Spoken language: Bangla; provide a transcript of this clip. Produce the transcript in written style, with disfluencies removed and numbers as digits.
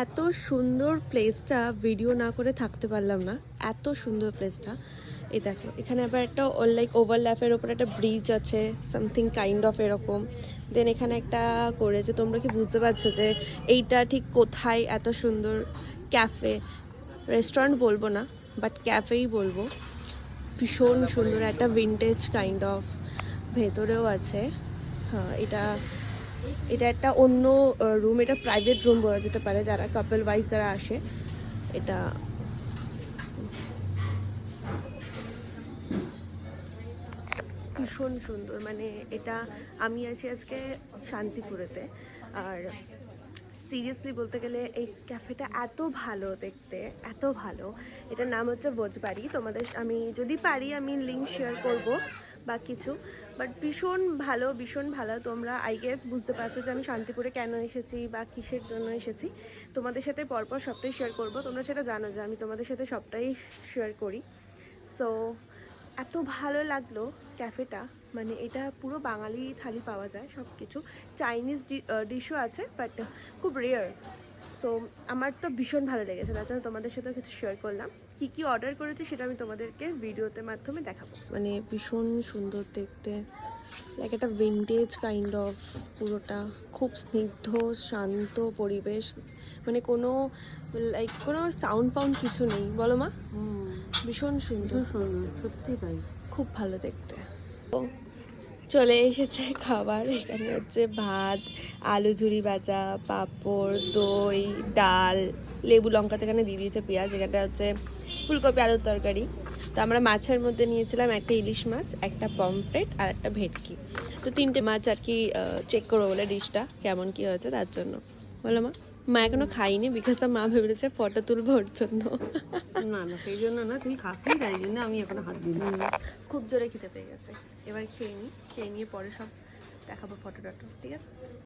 এত সুন্দর প্লেসটা ভিডিও না করে থাকতে পারলাম না, এত সুন্দর প্লেসটা। এই দেখো এখানে আবার একটা লাইক ওভারল্যাপের ওপর একটা ব্রিজ আছে, সামথিং কাইন্ড অফ এরকম। দেন এখানে একটা করেছে, তোমরা কি বুঝতে পারছো যে এইটা ঠিক কোথায়? এত সুন্দর ক্যাফে, রেস্টুরেন্ট বলবো না বাট ক্যাফেই বলবো। ভীষণ সুন্দর একটা ভিন্টেজ কাইন্ড অফ, ভেতরেও আছে। হ্যাঁ, এটা এটা একটা অন্য রুম, এটা প্রাইভেট রুম বলা যেতে পারে, যারা কাপল ওয়াইজ যারা আসে। এটা ভীষণ সুন্দর, মানে এটা আমি আছি আজকে শান্তিপুরেতে। আর সিরিয়াসলি বলতে গেলে এই ক্যাফেটা এত ভালো দেখতে, এত ভালো। এটার নাম হচ্ছে ভোজবাড়ি। তোমাদের আমি যদি পারি আমি লিঙ্ক শেয়ার করব বা কিছু, বাট ভীষণ ভালো, ভীষণ ভালো। তোমরা আই গেস বুঝতে পারছো যে আমি শান্তিপুরে কেন এসেছি বা কিসের জন্য এসেছি। তোমাদের সাথে পরপর সবটাই শেয়ার করব, তোমরা সেটা জানো যে আমি তোমাদের সাথে সবটাই শেয়ার করি। সো এত ভালো লাগলো ক্যাফেটা, মানে এটা পুরো বাঙালি থালি পাওয়া যায় সব কিছু। চাইনিজ ডিশও আছে বাট খুব রেয়ার। সো আমার তো ভীষণ ভালো লেগেছে, তার জন্য তোমাদের সাথেও কিছু শেয়ার করলাম। কি কি অর্ডার করেছি সেটা আমি তোমাদেরকে ভিডিওতে মাধ্যমে দেখাবো। মানে ভীষণ সুন্দর দেখতে, লাইক একটা ভিন্টেজ কাইন্ড অফ পুরোটা। খুব স্নিগ্ধ শান্ত পরিবেশ, মানে কোনো লাইক কোনো সাউন্ড ফাউন্ড কিছু নেই, বলো মা? ভীষণ সুন্দর, সুন্দর, সত্যি তাই। খুব ভালো দেখতে। তো চলে এসেছে খাবার, এখানে হচ্ছে ভাত, আলু ঝুরি ভাজা, পাঁপড়, দই, ডাল, লেবু লঙ্কা তো এখানে দিয়ে দিয়েছে, পেঁয়াজ। এখানটা হচ্ছে ফুলকপি আলুর তরকারি। তো আমরা মাছের মধ্যে নিয়েছিলাম একটা ইলিশ মাছ, একটা পমফ্রেট আর একটা ভেটকি। তো তিনটে মাছ আর কি চেক করবো বলে ডিশটা কেমন কি হয়েছে তার জন্য। বলো মা? মা এখনো খাইনি বিকজ মা ভেবেছে ফটো তুলবো ওর জন্য। না না, সেই জন্য না, তুমি খাসনি তাই জন্য আমি এখন হাত দিই। খুব জোরে খিদে পেয়ে গেছে, এবার খেয়ে নিই, খেয়ে নিয়ে পরে সব দেখাবো ফটো টটো, ঠিক আছে?